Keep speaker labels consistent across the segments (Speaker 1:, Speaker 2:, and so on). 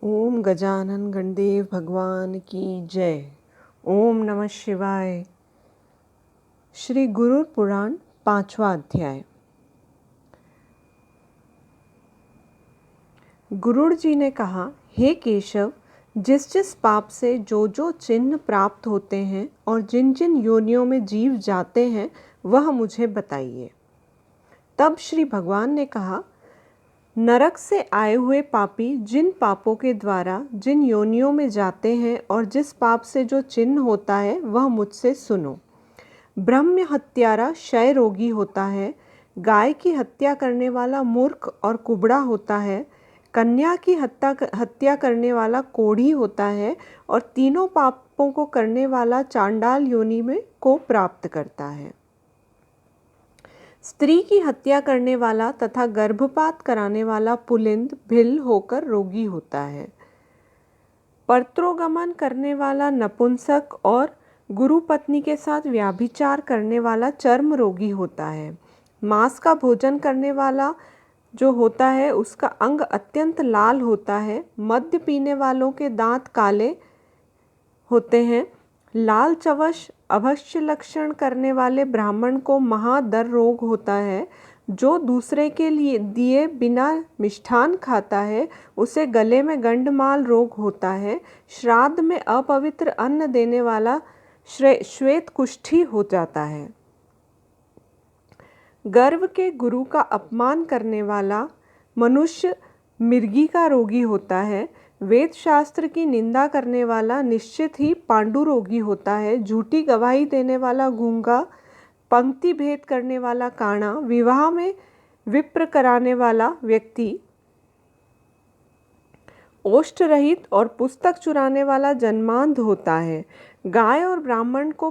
Speaker 1: ओम गजानन गणदेव भगवान की जय। ओम नमः शिवाय। श्री गुरु पुराण 5वां अध्याय। गुरुड़ जी ने कहा, हे केशव, जिस जिस पाप से जो जो चिन्ह प्राप्त होते हैं और जिन जिन योनियों में जीव जाते हैं वह मुझे बताइए। तब श्री भगवान ने कहा, नरक से आए हुए पापी जिन पापों के द्वारा जिन योनियों में जाते हैं और जिस पाप से जो चिन्ह होता है वह मुझसे सुनो। ब्रह्म हत्यारा क्षय रोगी होता है, गाय की हत्या करने वाला मूर्ख और कुबड़ा होता है, कन्या की हत्या करने वाला कोढ़ी होता है और तीनों पापों को करने वाला चांडाल योनि में को प्राप्त करता है। स्त्री की हत्या करने वाला तथा गर्भपात कराने वाला पुलिंद भिल होकर रोगी होता है। परत्रोगमन करने वाला नपुंसक और गुरु पत्नी के साथ व्याभिचार करने वाला चर्म रोगी होता है। मांस का भोजन करने वाला जो होता है उसका अंग अत्यंत लाल होता है। मद्य पीने वालों के दांत काले होते हैं। लाल चवश अभक्ष्य लक्षण करने वाले ब्राह्मण को महादर रोग होता है। जो दूसरे के लिए दिए बिना मिष्ठान खाता है उसे गले में गंडमाल रोग होता है। श्राद्ध में अपवित्र अन्न देने वाला श्वेत कुष्ठी हो जाता है। गर्व के गुरु का अपमान करने वाला मनुष्य मिर्गी का रोगी होता है। वेद शास्त्र की निंदा करने वाला निश्चित ही पांडु रोगी होता है। झूठी गवाही देने वाला गूंगा, पंक्ति भेद करने वाला काणा, विवाह में विप्र कराने वाला व्यक्ति, ओष्ठ रहित और पुस्तक चुराने वाला जन्मांध होता है। गाय और ब्राह्मण को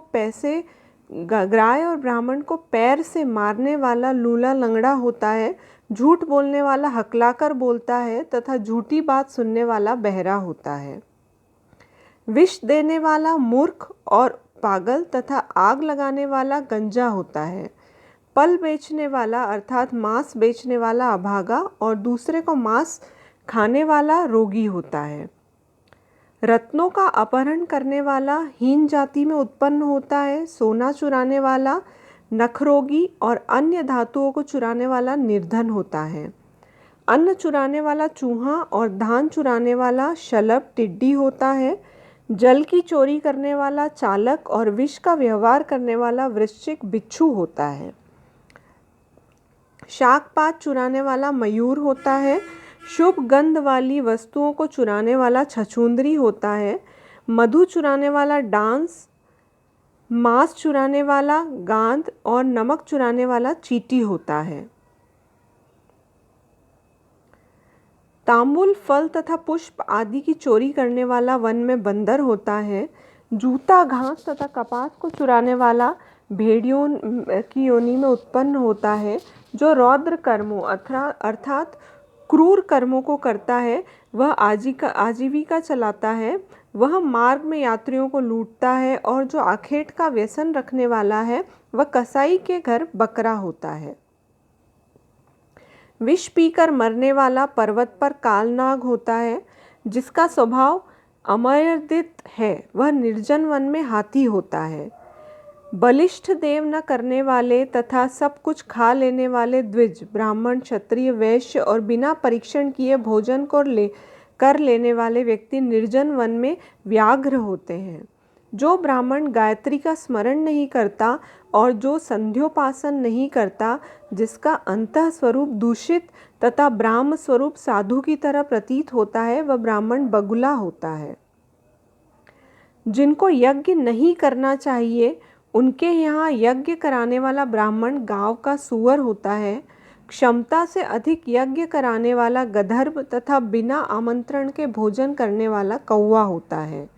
Speaker 1: पैर से मारने वाला लूला लंगड़ा होता है। झूठ बोलने वाला हकलाकर बोलता है तथा झूठी बात सुनने वाला बहरा होता है। विष देने वाला मूर्ख और पागल तथा आग लगाने वाला गंजा होता है। पल बेचने वाला अर्थात मांस बेचने वाला अभागा और दूसरे को मांस खाने वाला रोगी होता है। रत्नों का अपहरण करने वाला हीन जाति में उत्पन्न होता है। सोना चुराने वाला नखरोगी और अन्य धातुओं को चुराने वाला निर्धन होता है। अन्न चुराने वाला चूहा और धान चुराने वाला शलभ टिड्डी होता है। जल की चोरी करने वाला चालक और विष का व्यवहार करने वाला वृश्चिक बिच्छू होता है। शाकपात चुराने वाला मयूर होता है। शुभ गंध वाली वस्तुओं को चुराने वाला छछूंदरी होता है। मधु चुराने वाला डांस, मांस चुराने वाला गांध और नमक चुराने वाला चींटी होता है। तांबुल, फल तथा पुष्प आदि की चोरी करने वाला वन में बंदर होता है। जूता, घास तथा कपास को चुराने वाला भेड़ियों की योनि में उत्पन्न होता है। जो रौद्र कर्मों अर्थात क्रूर कर्मों को करता है वह आजीविका चलाता है। वह मार्ग में यात्रियों को लूटता है और जो आखेट का व्यसन रखने वाला है वह कसाई के घर बकरा होता है। विष पीकर मरने वाला पर्वत पर कालनाग होता है। जिसका स्वभाव अमर्दित है वह निर्जन वन में हाथी होता है। बलिष्ठ देव न करने वाले तथा सब कुछ खा लेने वाले द्विज, ब्राह्मण, क्षत्रिय, वैश्य और बिना परीक्षण किए भोजन कर लेने वाले व्यक्ति निर्जन वन में व्याघ्र होते हैं। जो ब्राह्मण गायत्री का स्मरण नहीं करता और जो संध्योपासन नहीं करता, जिसका अंतः स्वरूप दूषित तथा ब्राह्म स्वरूप साधु की तरह प्रतीत होता है, वह ब्राह्मण बगुला होता है। जिनको यज्ञ नहीं करना चाहिए उनके यहाँ यज्ञ कराने वाला ब्राह्मण गांव का सुअर होता है। क्षमता से अधिक यज्ञ कराने वाला गधर्व तथा बिना आमंत्रण के भोजन करने वाला कौवा होता है।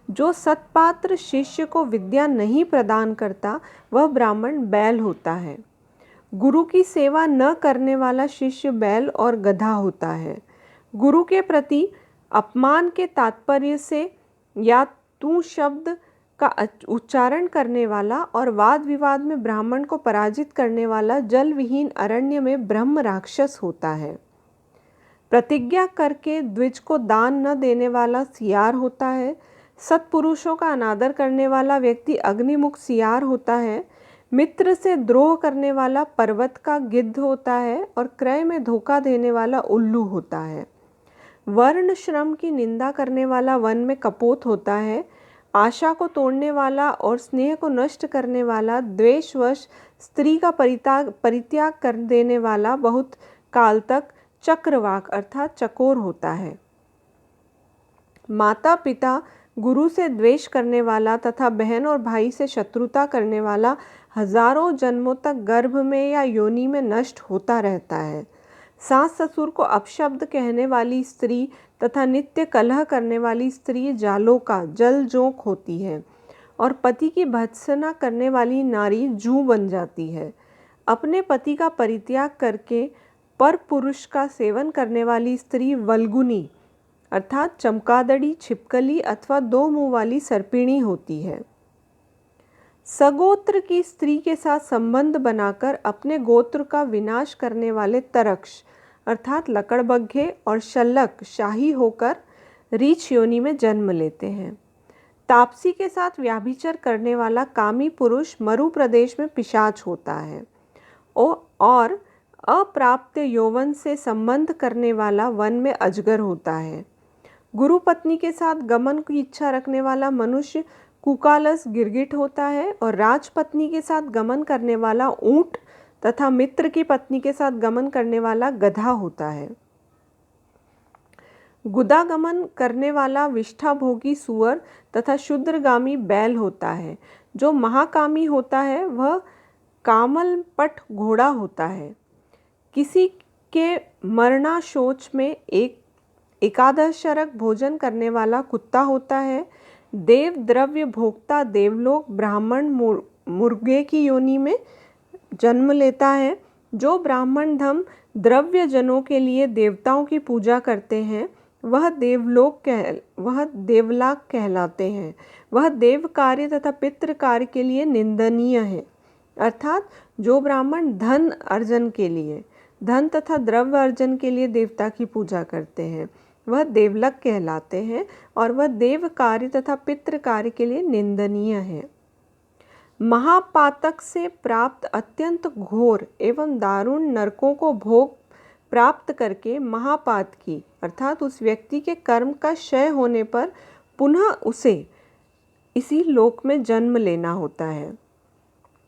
Speaker 1: जो सत्पात्र शिष्य को विद्या नहीं प्रदान करता वह ब्राह्मण बैल होता है। गुरु की सेवा न करने वाला शिष्य बैल और गधा होता है। गुरु के प्रति अपमान के तात्पर्य से या तू शब्द का उच्चारण करने वाला और वाद विवाद में ब्राह्मण को पराजित करने वाला जल विहीन अरण्य में ब्रह्म राक्षस होता है। प्रतिज्ञा करके द्विज को दान न देने वाला सियार होता है। सत्पुरुषों का अनादर करने वाला व्यक्ति अग्निमुख सियार होता है। मित्र से द्रोह करने वाला पर्वत का गिद्ध होता है और क्रय में धोखा देने वाला उल्लू होता है। वर्ण श्रम की निंदा करने वाला वन में कपोत होता है। आशा को तोड़ने वाला और स्नेह को नष्ट करने वाला, द्वेषवश स्त्री का परित्याग कर देने वाला बहुत काल तक चक्रवाक अर्थात चकोर होता है। माता पिता गुरु से द्वेष करने वाला तथा बहन और भाई से शत्रुता करने वाला हजारों जन्मों तक गर्भ में या योनि में नष्ट होता रहता है। सास ससुर को अपशब्द कहने वाली स्त्री तथा नित्य कलह करने वाली स्त्री जालोका जल जोंक होती है और पति की भत्सना करने वाली नारी जूं बन जाती है। अपने पति का परित्याग करके पर पुरुष का सेवन करने वाली स्त्री वल्गुनी अर्थात चमकादड़ी, छिपकली अथवा दो मुंह वाली सर्पिणी होती है। सगोत्र की स्त्री के साथ संबंध बनाकर अपने गोत्र का विनाश करने वाले तरक्ष अर्थात लकड़बग्घे और शल्लक शाही होकर रीछ योनि में जन्म लेते हैं। तापसी के साथ व्याभिचार करने वाला कामी पुरुष मरु प्रदेश में पिशाच होता है और अप्राप्त यौवन से संबंध करने वाला वन में अजगर होता है। गुरु पत्नी के साथ गमन की इच्छा रखने वाला मनुष्य कुकालस गिरगिट होता है और राजपत्नी के साथ गमन करने वाला ऊंट तथा मित्र की पत्नी के साथ गमन करने वाला गधा होता है। गुदागमन करने वाला विष्ठाभोगी सुअर तथा शूद्रगामी बैल होता है। जो महाकामी होता है वह कामलपट घोड़ा होता है। किसी के मरणाशोच में एकादशरक भोजन करने वाला कुत्ता होता है। देव द्रव्य भोक्ता देवलोक ब्राह्मण मुर्गे की योनि में जन्म लेता है। जो ब्राह्मण धम द्रव्य जनों के लिए देवताओं की पूजा करते हैं वह देवलाक कहलाते हैं। वह देव कार्य तथा पितृ कार्य के लिए निंदनीय है। अर्थात जो ब्राह्मण धन अर्जन के लिए, धन तथा द्रव्य अर्जन के लिए देवता की पूजा करते हैं वह देवलक कहलाते हैं और वह देव कार्य तथा पितृ कार्य के लिए निंदनीय है। महापातक से प्राप्त अत्यंत घोर एवं दारुण नरकों को भोग प्राप्त करके महापात की अर्थात उस व्यक्ति के कर्म का क्षय होने पर पुनः उसे इसी लोक में जन्म लेना होता है।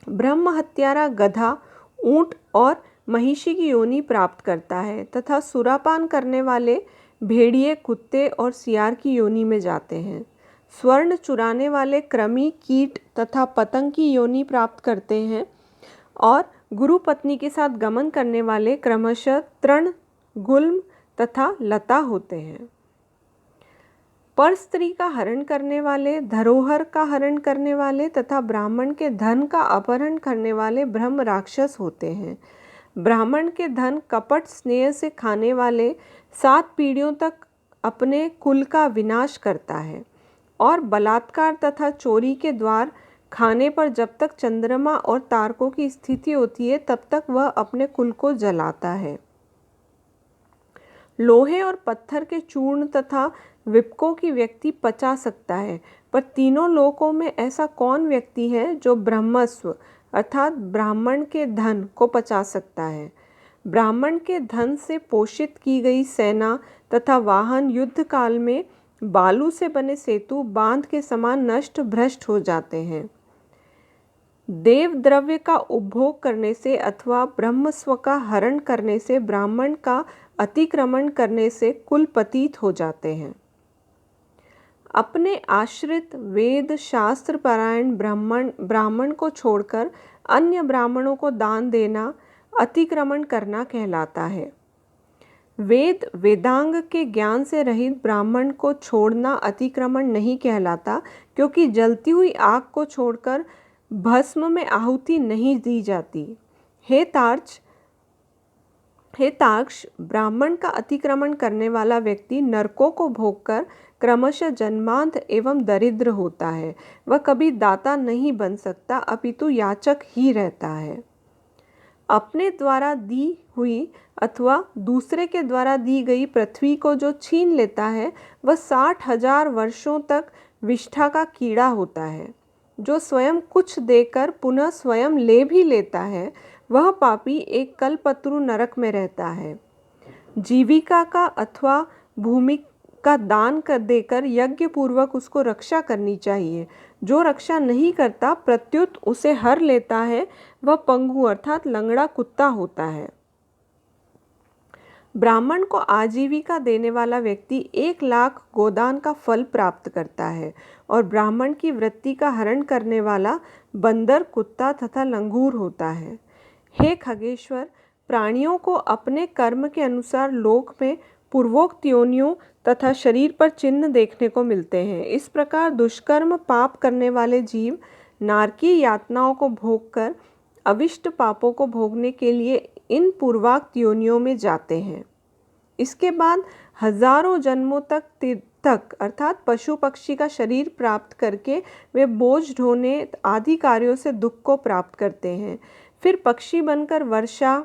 Speaker 1: ब्रह्म हत्यारा गधा, ऊंट और महिषी की योनि प्राप्त करता है तथा सुरापान करने वाले भेड़िए, कुत्ते और सियार की योनि में जाते हैं। स्वर्ण चुराने वाले कृमि, कीट तथा पतंग की योनि प्राप्त करते हैं और गुरु पत्नी के साथ गमन करने वाले क्रमशः तृण, गुल्म तथा लता होते हैं। पर स्त्री का हरण करने वाले, धरोहर का हरण करने वाले तथा ब्राह्मण के धन का अपहरण करने वाले ब्रह्म राक्षस होते हैं। ब्राह्मण के धन कपट स्नेह से खाने वाले 7 पीढ़ियों तक अपने कुल का विनाश करता है और बलात्कार तथा चोरी के द्वार खाने पर जब तक चंद्रमा और तारकों की स्थिति होती है तब तक वह अपने कुल को जलाता है। लोहे और पत्थर के चूर्ण तथा विपकों की व्यक्ति पचा सकता है, पर तीनों लोकों में ऐसा कौन व्यक्ति है जो ब्रह्मस्व अर्थात ब्राह्मण के धन को पचा सकता है। ब्राह्मण के धन से पोषित की गई सेना तथा वाहन युद्ध काल में बालू से बने सेतु बांध के समान नष्ट भ्रष्ट हो जाते हैं। देव द्रव्य का उपभोग करने से अथवा ब्रह्मस्व का हरण करने से, ब्राह्मण का अतिक्रमण करने से कुल पतित हो जाते हैं। अपने आश्रित वेद शास्त्र परायण ब्राह्मण को छोड़कर अन्य ब्राह्मणों को दान देना अतिक्रमण करना कहलाता है। वेद वेदांग के ज्ञान से रहित ब्राह्मण को छोड़ना अतिक्रमण नहीं कहलाता, क्योंकि जलती हुई आग को छोड़कर भस्म में आहुति नहीं दी जाती। हे तार्क्ष, ब्राह्मण का अतिक्रमण करने वाला व्यक्ति नरकों को भोगकर क्रमशः जन्मांध एवं दरिद्र होता है। वह कभी दाता नहीं बन सकता, अपितु याचक ही रहता है। अपने द्वारा दी हुई अथवा दूसरे के द्वारा दी गई पृथ्वी को जो छीन लेता है वह 60,000 वर्षों तक विष्ठा का कीड़ा होता है। जो स्वयं कुछ देकर पुनः स्वयं ले भी लेता है वह पापी एक कल्पतरु नरक में रहता है। जीविका का अथवा भूमि का दान कर देकर यज्ञ पूर्वक उसको रक्षा करनी चाहिए। जो रक्षा नहीं करता प्रत्युत उसे हर लेता है वह पंगु अर्थात लंगड़ा कुत्ता होता है। ब्राह्मण को आजीविका देने वाला व्यक्ति 1 लाख गोदान का फल प्राप्त करता है और ब्राह्मण की वृत्ति का हरण करने वाला बंदर, कुत्ता तथा लंगूर होता है। हे खगेश्वर, प्राणियों को अपने कर्म के अनुसार लोक में पूर्वोक्त योनियों तथा शरीर पर चिन्ह देखने को मिलते हैं। इस प्रकार दुष्कर्म पाप करने वाले जीव नारकीय यातनाओं को भोग कर अविष्ट पापों को भोगने के लिए इन पूर्वोक्त योनियों में जाते हैं। इसके बाद हजारों जन्मों तक अर्थात पशु पक्षी का शरीर प्राप्त करके वे बोझ ढोने आदि कार्यों से दुख को प्राप्त करते हैं। फिर पक्षी बनकर वर्षा,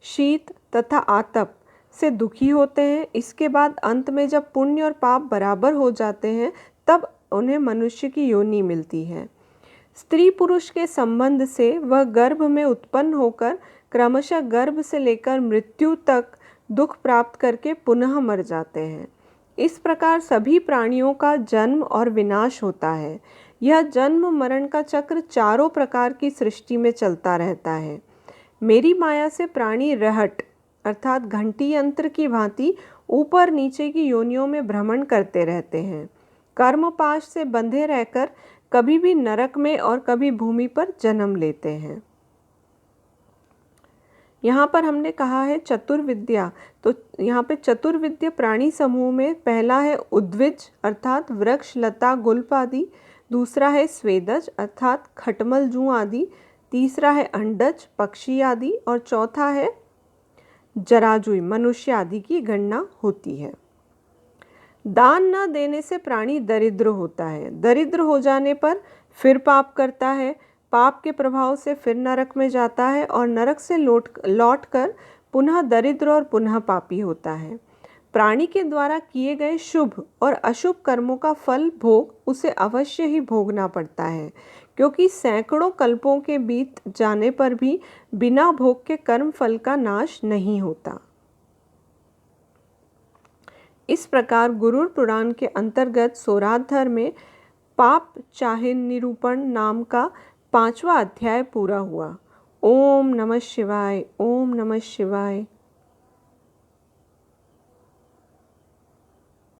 Speaker 1: शीत तथा आतप से दुखी होते हैं। इसके बाद अंत में जब पुण्य और पाप बराबर हो जाते हैं तब उन्हें मनुष्य की योनि मिलती है। स्त्री पुरुष के संबंध से वह गर्भ में उत्पन्न होकर क्रमशः गर्भ से लेकर मृत्यु तक दुख प्राप्त करके पुनः मर जाते हैं। इस प्रकार सभी प्राणियों का जन्म और विनाश होता है। यह जन्म मरण का चक्र चारों प्रकार की सृष्टि में चलता रहता है। मेरी माया से प्राणी रहट अर्थात घंटी यंत्र की भांति ऊपर नीचे की योनियों में भ्रमण करते रहते हैं। कर्मपाश से बंधे रहकर कभी भी नरक में और कभी भूमि पर जन्म लेते हैं। यहाँ पर हमने कहा है चतुर्विद्या, तो यहाँ पे चतुर्विद्या प्राणी समूह में पहला है उद्विज अर्थात वृक्ष, लता, गुल्प आदि। दूसरा है स्वेदज अर्थात खटमल, जू आदि। तीसरा है अंडज, पक्षी आदि। और चौथा है जराजुई, मनुष्य आदि की गणना होती है। दान न देने से प्राणी दरिद्र होता है। दरिद्र हो जाने पर फिर पाप करता है। पाप के प्रभाव से फिर नरक में जाता है और नरक से लौट कर पुनः दरिद्र और पुनः पापी होता है। प्राणी के द्वारा किए गए शुभ और अशुभ कर्मों का फल भोग उसे अवश्य ही भोगना पड़ता है, क्योंकि सैकड़ों कल्पों के बीत जाने पर भी बिना भोग के कर्म फल का नाश नहीं होता। इस प्रकार गुरुर पुराण के अंतर्गत सोराधर में पाप चाहिन निरूपण नाम का 5वां अध्याय पूरा हुआ। ओम नमः शिवाय। ओम नमः शिवाय।